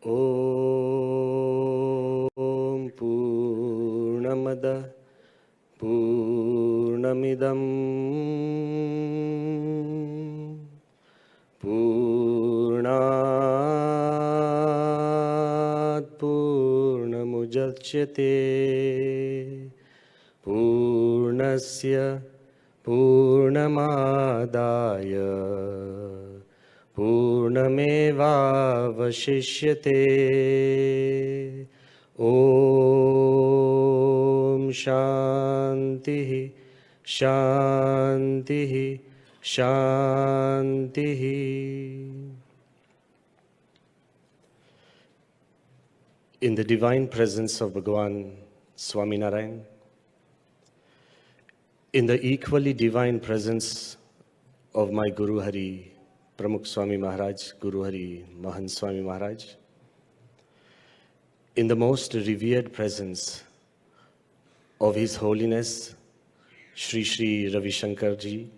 Om Purnamada Purnamidam Purnat Purnamudachyate Purnasya Purnamadaya Purnamevavashishyate. Om Shanti Shanti Shanti. In the divine presence of Bhagavan Swaminarayan, in the equally divine presence of my Guru Hari, Pramukh Swami Maharaj, Guru Hari Mahan Swami Maharaj, in the most revered presence of His Holiness Shri Shri Ravi Shankar Ji,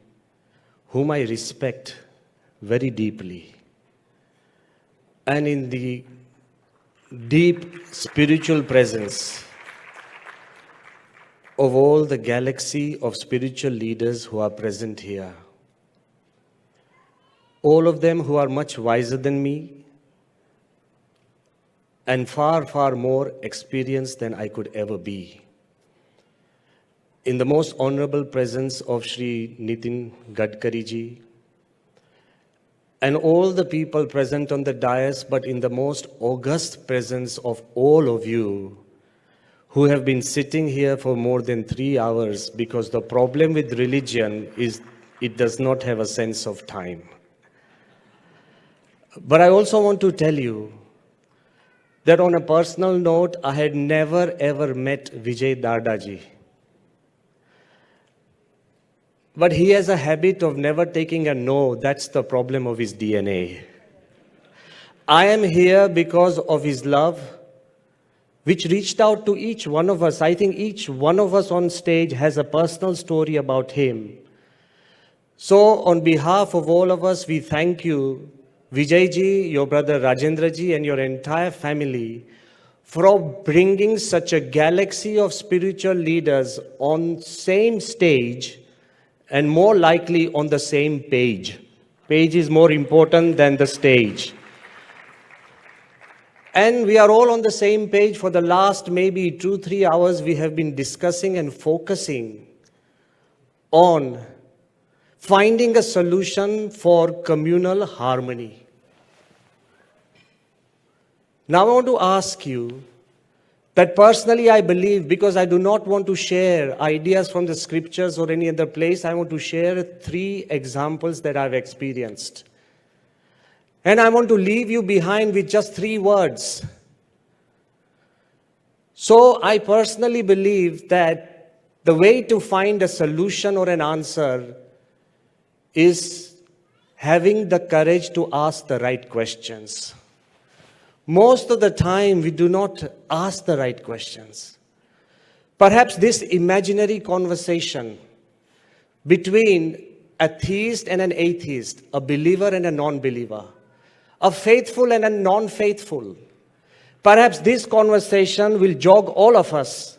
whom I respect very deeply, and in the deep spiritual presence of all the galaxy of spiritual leaders who are present here, all of them who are much wiser than me and far, far more experienced than I could ever be. In the most honorable presence of Shri Nitin Gadkari Ji and all the people present on the dais, but in the most august presence of all of you who have been sitting here for more than 3 hours, because the problem with religion is it does not have a sense of time. But I also want to tell you that on a personal note, I had never ever met Vijay Dardaji. But he has a habit of never taking a no. That's the problem of his DNA. I am here because of his love, which reached out to each one of us. I think each one of us on stage has a personal story about him. So on behalf of all of us, we thank you, Vijay Ji, your brother Rajendra Ji, and your entire family for bringing such a galaxy of spiritual leaders on same stage and more likely on the same page. Page is more important than the stage. And we are all on the same page. For the last maybe 2-3 hours, we have been discussing and focusing on finding a solution for communal harmony. Now I want to ask you that personally I believe, because I do not want to share ideas from the scriptures or any other place, I want to share 3 examples that I've experienced. And I want to leave you behind with just 3 words. So I personally believe that the way to find a solution or an answer is having the courage to ask the right questions. Most of the time, we do not ask the right questions. Perhaps this imaginary conversation between a theist and an atheist, a believer and a non-believer, a faithful and a non-faithful, perhaps this conversation will jog all of us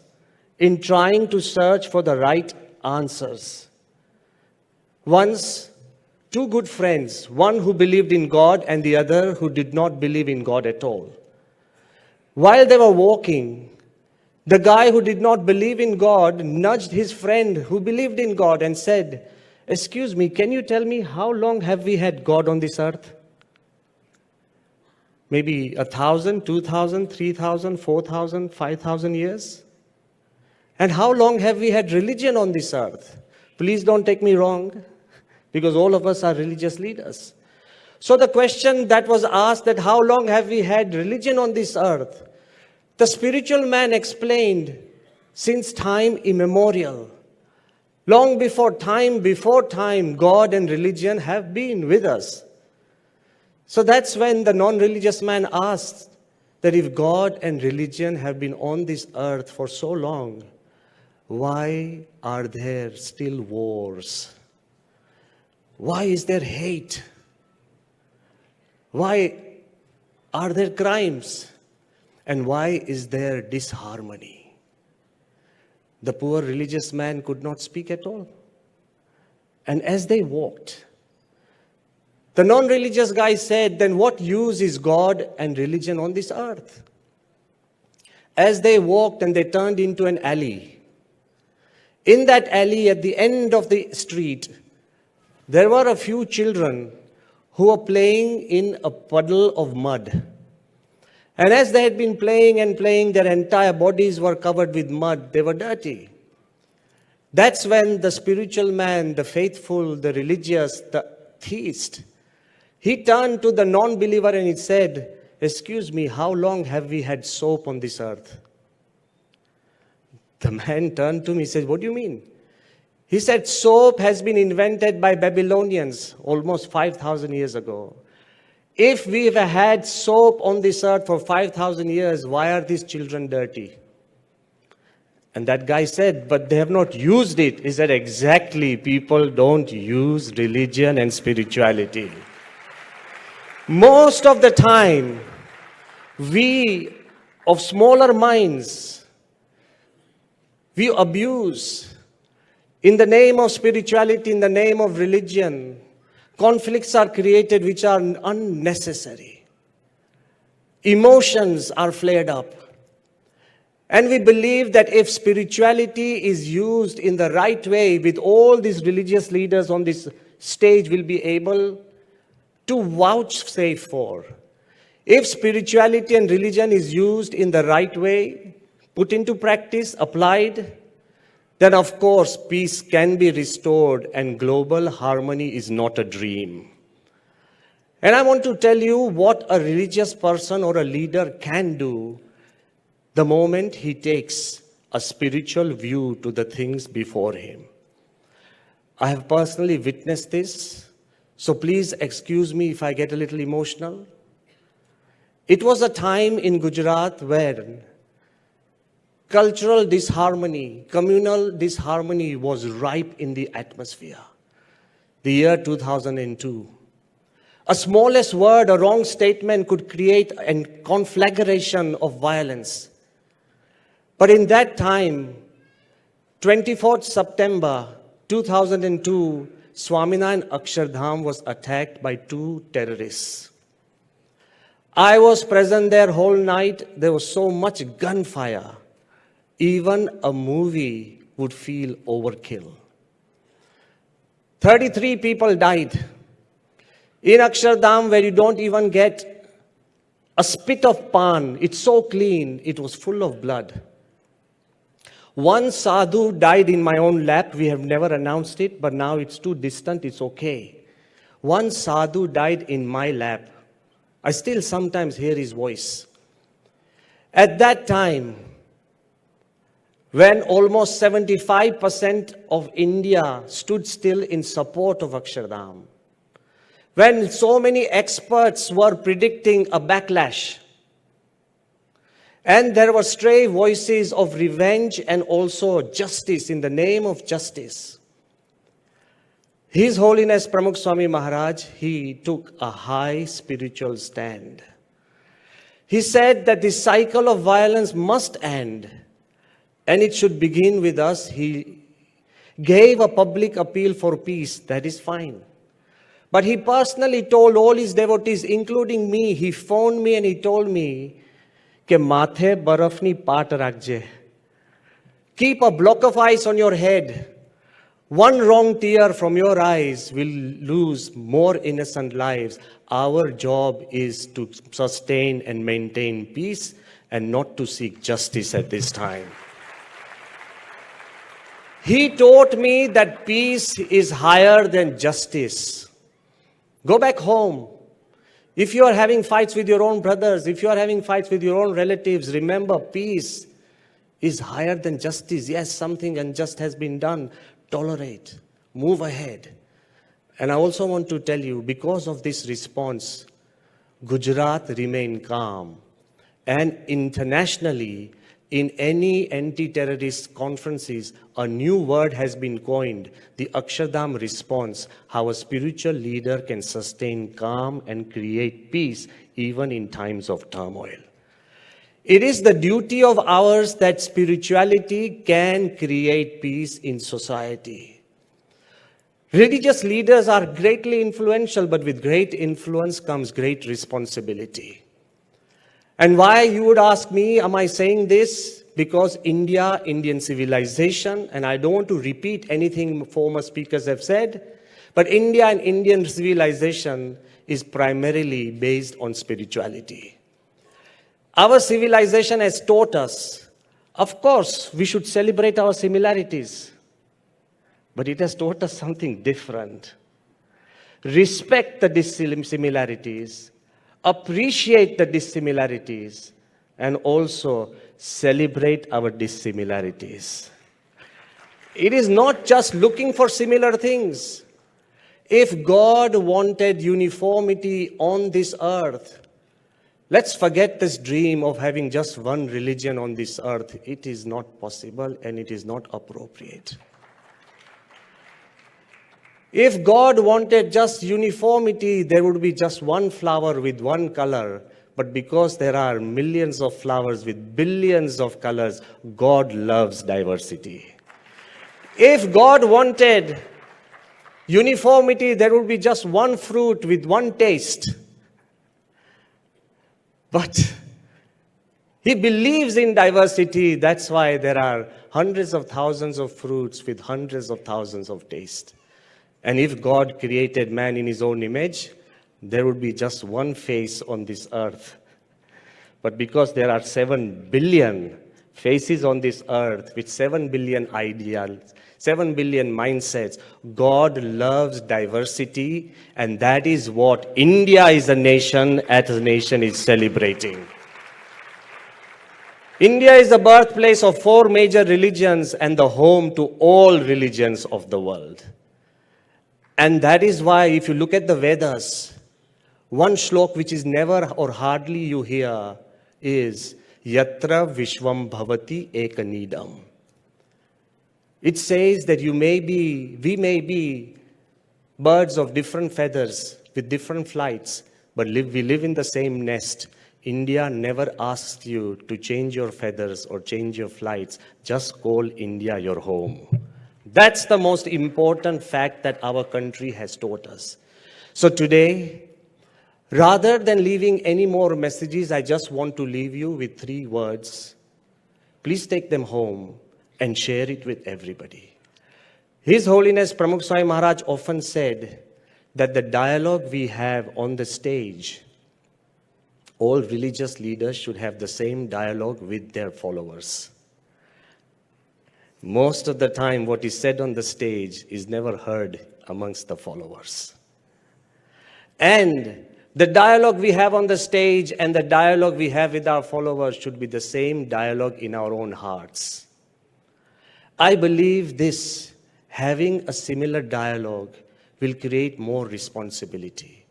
in trying to search for the right answers. Once, 2 good friends, one who believed in God and the other who did not believe in God at all. While they were walking, the guy who did not believe in God nudged his friend who believed in God and said, "Excuse me, can you tell me how long have we had God on this earth? Maybe 1,000, 2,000, 3,000, 4,000, 5,000 years? And how long have we had religion on this earth?" Please don't take me wrong, because all of us are religious leaders. So the question that was asked, that how long have we had religion on this earth? The spiritual man explained, since time immemorial, long before time, God and religion have been with us. So that's when the non-religious man asked that if God and religion have been on this earth for so long, why are there still wars? Why is there hate? Why Are there crimes? And why is there disharmony? The poor religious man could not speak at all. And as they walked, the non-religious guy said, then what use is God and religion on this earth? As they walked and they turned into an alley, in that alley at the end of the street, there were a few children who were playing in a puddle of mud. And as they had been playing and playing, their entire bodies were covered with mud. They were dirty. That's when the spiritual man, the faithful, the religious, the theist, he turned to the non-believer and he said, excuse me, how long have we had soap on this earth? The man turned to me and said, what do you mean? He said, soap has been invented by Babylonians almost 5,000 years ago. If we've had soap on this earth for 5,000 years, why are these children dirty? And that guy said, but they have not used it. He said, exactly, people don't use religion and spirituality. Most of the time, we of smaller minds, we abuse in the name of spirituality, in the name of religion. Conflicts are created which are unnecessary. Emotions are flared up. And we believe that if spirituality is used in the right way, with all these religious leaders on this stage will be able to vouchsafe for. If spirituality and religion is used in the right way, put into practice, applied, then of course peace can be restored and global harmony is not a dream. And I want to tell you what a religious person or a leader can do the moment he takes a spiritual view to the things before him. I have personally witnessed this, so please excuse me if I get a little emotional. It was a time in Gujarat where cultural disharmony, communal disharmony was ripe in the atmosphere. The year 2002. A smallest word, a wrong statement could create a conflagration of violence. But in that time, 24th September 2002, Swaminarayan Akshardham was attacked by 2 terrorists. I was present there whole night. There was so much gunfire. Even a movie would feel overkill. 33 people died. In Akshardham, where you don't even get a spit of pan, it's so clean, it was full of blood. One sadhu died in my own lap. We have never announced it, but now it's too distant, it's okay. One sadhu died in my lap. I still sometimes hear his voice. At that time, when almost 75% of India stood still in support of Akshardham, when so many experts were predicting a backlash, and there were stray voices of revenge and also justice in the name of justice, His Holiness Pramukh Swami Maharaj, he took a high spiritual stand. He said that this cycle of violence must end and it should begin with us. He gave a public appeal for peace, that is fine. But he personally told all his devotees, including me, he phoned me and he told me, ke mathe barafni paat rakje. Keep a block of ice on your head. One wrong tear from your eyes will lose more innocent lives. Our job is to sustain and maintain peace and not to seek justice at this time. He taught me that peace is higher than justice. Go back home. If you are having fights with your own brothers, if you are having fights with your own relatives, remember peace is higher than justice. Yes, something unjust has been done. Tolerate. Move ahead. And I also want to tell you, because of this response, Gujarat remained calm. And internationally, in any anti-terrorist conferences, a new word has been coined, the Akshardham response, how a spiritual leader can sustain calm and create peace even in times of turmoil. It is the duty of ours that spirituality can create peace in society. Religious leaders are greatly influential, but with great influence comes great responsibility. And why, you would ask me, am I saying this? Because India, Indian civilization, and I don't want to repeat anything former speakers have said, but India and Indian civilization is primarily based on spirituality. Our civilization has taught us, of course, we should celebrate our similarities, but it has taught us something different. Respect the dissimilarities, appreciate the dissimilarities, and also celebrate our dissimilarities. It is not just looking for similar things. If God wanted uniformity on this earth, let's forget this dream of having just one religion on this earth. It is not possible and it is not appropriate. If God wanted just uniformity, there would be just one flower with one color. But because there are millions of flowers with billions of colors, God loves diversity. If God wanted uniformity, there would be just one fruit with one taste. But He believes in diversity. That's why there are hundreds of thousands of fruits with hundreds of thousands of tastes. And if God created man in His own image, there would be just one face on this earth. But because there are 7 billion faces on this earth with 7 billion ideals, 7 billion mindsets, God loves diversity, and that is what India as a nation is celebrating. India is the birthplace of 4 major religions and the home to all religions of the world. And that is why if you look at the Vedas, one shlok which is never or hardly you hear is Yatra Vishwam Bhavati Ekanidam. It says that we may be birds of different feathers with different flights, but we live in the same nest. India never asks you to change your feathers or change your flights. Just call India your home. That's the most important fact that our country has taught us. So today, rather than leaving any more messages, I just want to leave you with 3 words. Please take them home and share it with everybody. His Holiness Pramukh Swami Maharaj often said that the dialogue we have on the stage, all religious leaders should have the same dialogue with their followers. Most of the time, what is said on the stage is never heard amongst the followers. And the dialogue we have on the stage and the dialogue we have with our followers should be the same dialogue in our own hearts. I believe this, having a similar dialogue, will create more responsibility.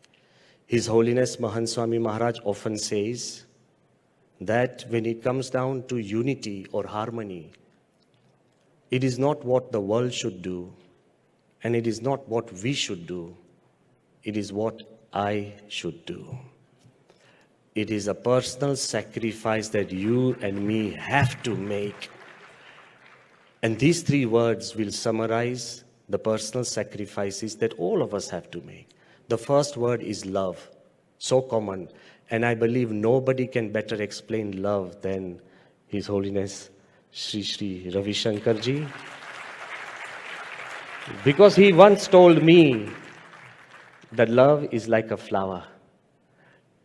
His Holiness Mahant Swami Maharaj often says that when it comes down to unity or harmony, it is not what the world should do, and it is not what we should do. It is what I should do. It is a personal sacrifice that you and me have to make. And these 3 words will summarize the personal sacrifices that all of us have to make. The first word is love, so common. And I believe nobody can better explain love than His Holiness Sri Ravi Shankar Ji. Because he once told me that love is like a flower.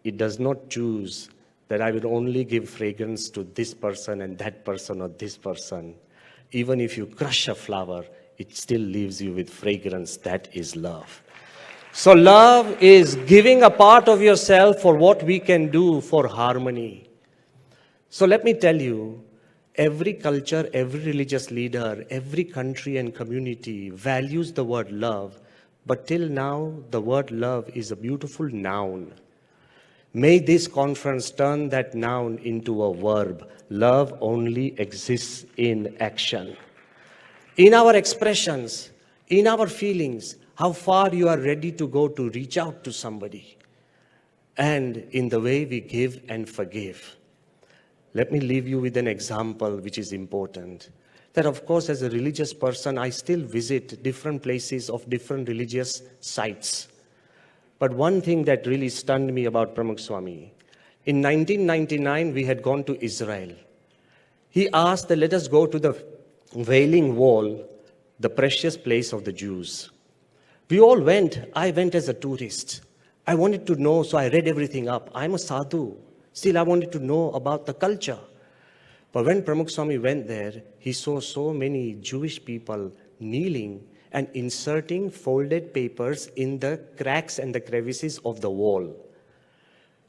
It does not choose that I will only give fragrance to this person and that person or this person. Even if you crush a flower, it still leaves you with fragrance. That is love. So love is giving a part of yourself for what we can do for harmony. So let me tell you, every culture, every religious leader, every country and community values the word love. But till now, the word love is a beautiful noun. May this conference turn that noun into a verb. Love only exists in action. In our expressions, in our feelings, how far you are ready to go to reach out to somebody. And in the way we give and forgive. Let me leave you with an example which is important. That of course, as a religious person, I still visit different places of different religious sites. But one thing that really stunned me about Pramukh Swami, in 1999, we had gone to Israel. He asked that let us go to the Wailing Wall, the precious place of the Jews. We all went. I went as a tourist. I wanted to know, so I read everything up. I'm a sadhu. Still, I wanted to know about the culture. But when Pramukh Swami went there, he saw so many Jewish people kneeling and inserting folded papers in the cracks and the crevices of the wall.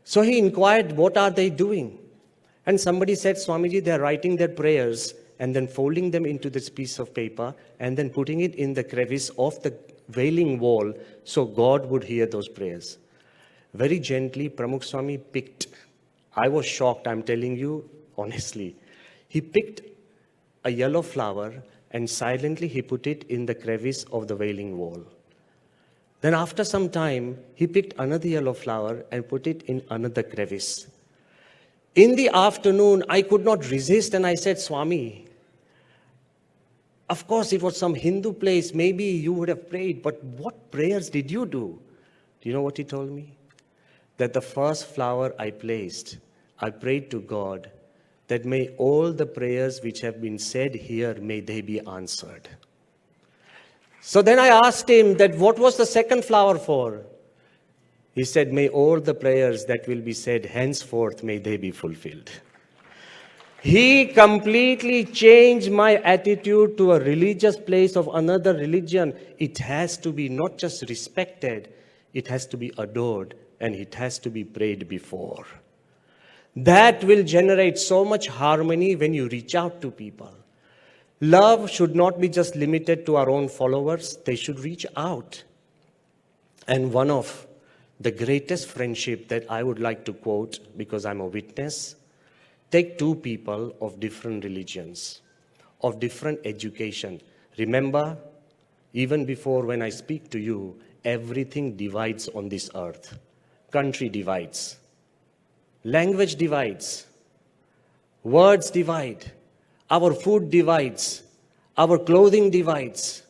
So he inquired, what are they doing? And somebody said, Swamiji, they are writing their prayers and then folding them into this piece of paper and then putting it in the crevice of the Wailing Wall so God would hear those prayers. Very gently, Pramukh Swami picked. I was shocked, I'm telling you honestly. He picked a yellow flower and silently he put it in the crevice of the Wailing Wall. Then after some time, he picked another yellow flower and put it in another crevice. In the afternoon, I could not resist and I said, Swami, of course it was some Hindu place, maybe you would have prayed, but what prayers did you do? Do you know what he told me? That the first flower I placed, I prayed to God that may all the prayers which have been said here, may they be answered. So then I asked him that what was the second flower for? He said, may all the prayers that will be said henceforth, may they be fulfilled. He completely changed my attitude to a religious place of another religion. It has to be not just respected, it has to be adored, and it has to be prayed before. That will generate so much harmony when you reach out to people. Love should not be just limited to our own followers. They should reach out. And one of the greatest friendship that I would like to quote, because I'm a witness, take two people of different religions, of different education. Remember, even before when I speak to you, everything divides on this earth. Country divides. Language divides, words divide, our food divides, our clothing divides,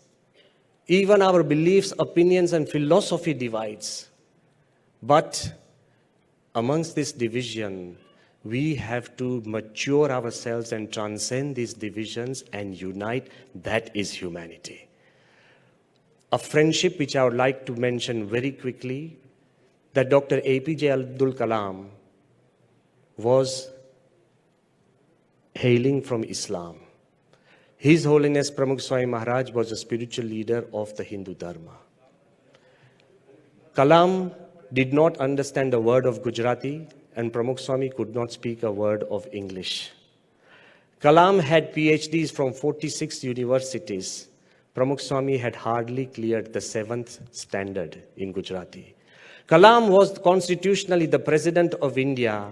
even our beliefs, opinions, and philosophy divides. But amongst this division, we have to mature ourselves and transcend these divisions and unite. That is humanity. A friendship which I would like to mention very quickly, that Dr. APJ Abdul Kalam was hailing from Islam. His Holiness Pramukh Swami Maharaj was a spiritual leader of the Hindu Dharma. Kalam did not understand a word of Gujarati and Pramukh Swami could not speak a word of English. Kalam had PhDs from 46 universities. Pramukh Swami had hardly cleared the 7th standard in Gujarati. Kalam was constitutionally the President of India.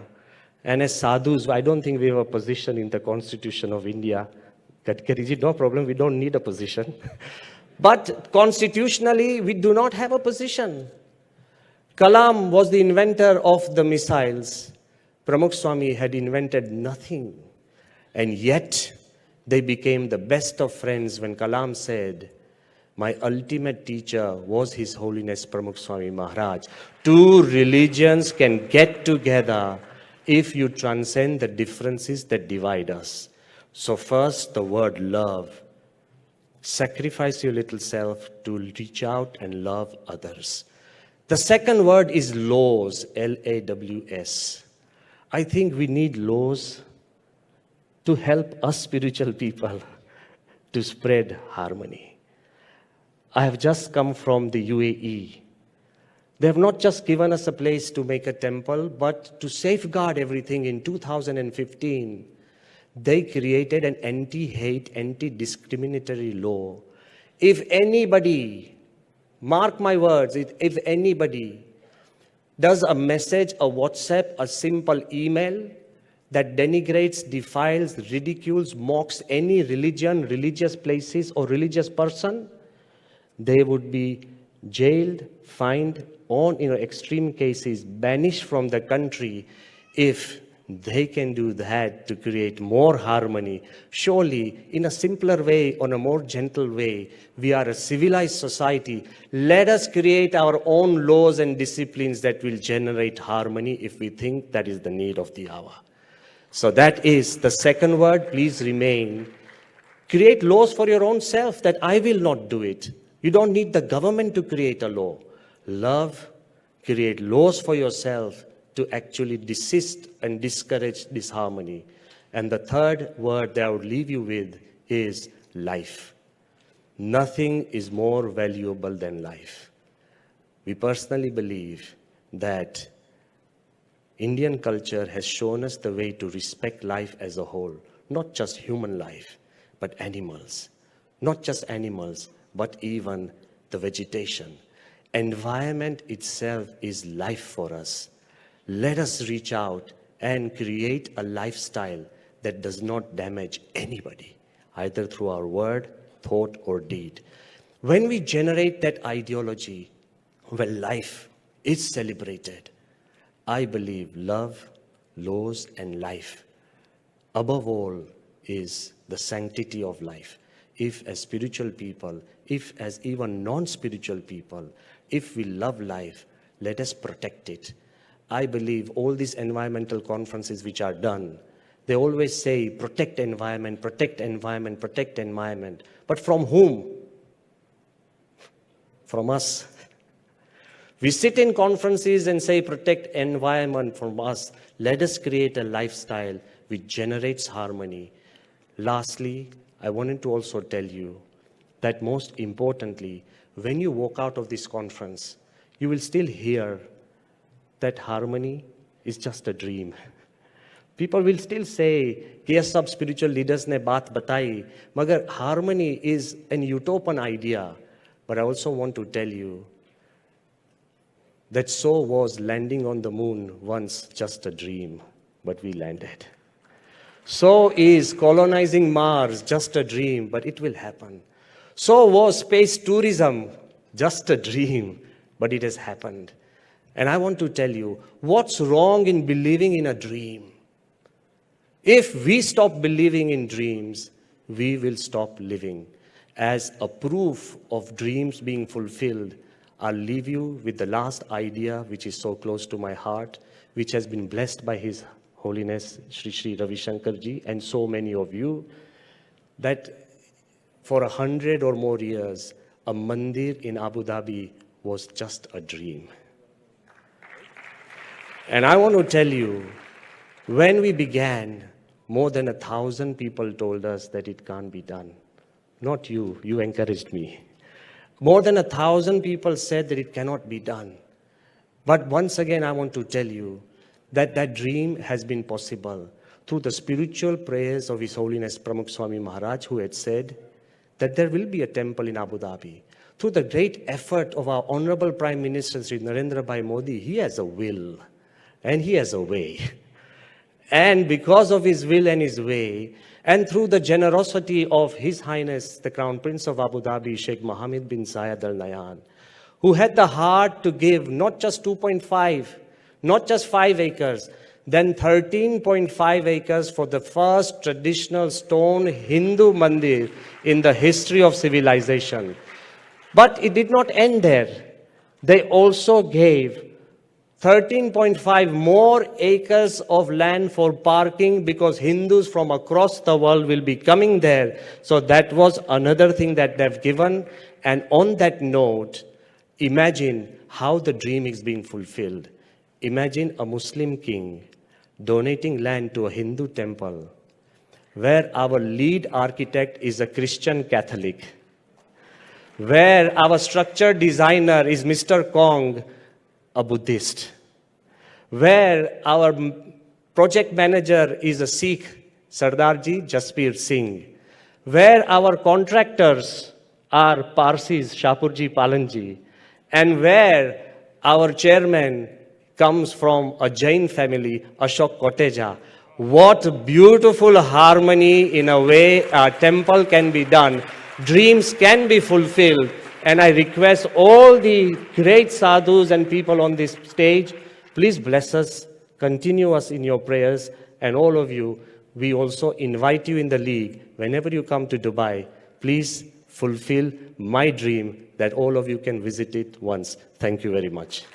And as sadhus, I don't think we have a position in the Constitution of India. Gadkariji, no problem, we don't need a position. But constitutionally, we do not have a position. Kalam was the inventor of the missiles. Pramukh Swami had invented nothing. And yet, they became the best of friends when Kalam said, my ultimate teacher was His Holiness Pramukh Swami Maharaj. Two religions can get together if you transcend the differences that divide us. So first, the word love. Sacrifice your little self to reach out and love others. The second word is laws, L-A-W-S. I think we need laws to help us spiritual people to spread harmony. I have just come from the UAE. They have not just given us a place to make a temple, but to safeguard everything in 2015, they created an anti-hate, anti-discriminatory law. If anybody, mark my words, if anybody Does a message, a WhatsApp, a simple email that denigrates, defiles, ridicules, mocks any religion, religious places, or religious person, they would be jailed, fined, or in extreme cases, banished from the country. If they can do that to create more harmony, surely in a simpler way, on a more gentle way, we are a civilized society. Let us create our own laws and disciplines that will generate harmony if we think that is the need of the hour. So that is the second word, please remain. Create laws for your own self, that I will not do it. You don't need the government to create a law. Love, create laws for yourself to actually desist and discourage disharmony. And the third word that I would leave you with is life. Nothing is more valuable than life. We personally believe that Indian culture has shown us the way to respect life as a whole, not just human life, but animals. Not just animals, but even the vegetation. Environment itself is life for us. Let us reach out and create a lifestyle that does not damage anybody, either through our word, thought, or deed. When we generate that ideology where life is celebrated, I believe love, laws, and life, above all, is the sanctity of life. If as spiritual people, if as even non-spiritual people, if we love life, let us protect it. I believe all these environmental conferences which are done, they always say, protect environment, protect environment, protect environment. But from whom? From us. We sit in conferences and say, protect environment from us. Let us create a lifestyle which generates harmony. Lastly, I wanted to also tell you that most importantly, when you walk out of this conference, you will still hear that harmony is just a dream. People will still say, ये सब spiritual leaders ने बात बताई, मगर harmony is an utopian idea. But I also want to tell you that so was landing on the moon once just a dream, but we landed. So is colonizing Mars just a dream, but it will happen. So was space tourism just a dream, but it has happened. And I want to tell you, what's wrong in believing in a dream? If we stop believing in dreams, we will stop living. As a proof of dreams being fulfilled, I'll leave you with the last idea, which is so close to my heart, which has been blessed by His Holiness Sri Sri Ravi Shankar Ji and so many of you, that for 100 or more years, a mandir in Abu Dhabi was just a dream. And I want to tell you, when we began, more than 1,000 people told us that it can't be done. Not you, you encouraged me. More than 1,000 people said that it cannot be done. But once again, I want to tell you that that dream has been possible through the spiritual prayers of His Holiness Pramukh Swami Maharaj, who had said that there will be a temple in Abu Dhabi. Through the great effort of our Honorable Prime Minister, Sri Narendra Bhai Modi, he has a will and he has a way. And because of his will and his way, and through the generosity of His Highness, the Crown Prince of Abu Dhabi, Sheikh Mohammed bin Zayed Al Nahyan, who had the heart to give not just 2.5, not just 5 acres, then 13.5 acres for the first traditional stone Hindu mandir in the history of civilization. But it did not end there. They also gave 13.5 more acres of land for parking because Hindus from across the world will be coming there. So that was another thing that they've given. And on that note, imagine how the dream is being fulfilled. Imagine a Muslim king donating land to a Hindu temple where our lead architect is a Christian Catholic, where our structure designer is Mr. Kong, a Buddhist, where our project manager is a Sikh, Sardarji Jaspir Singh, where our contractors are Parsis, Shapurji Palanji, and where our chairman, comes from a Jain family, Ashok Koteja. What beautiful harmony in a way a temple can be done. Dreams can be fulfilled. And I request all the great sadhus and people on this stage, please bless us, continue us in your prayers, and all of you, we also invite you in the league. Whenever you come to Dubai, please fulfill my dream that all of you can visit it once. Thank you very much.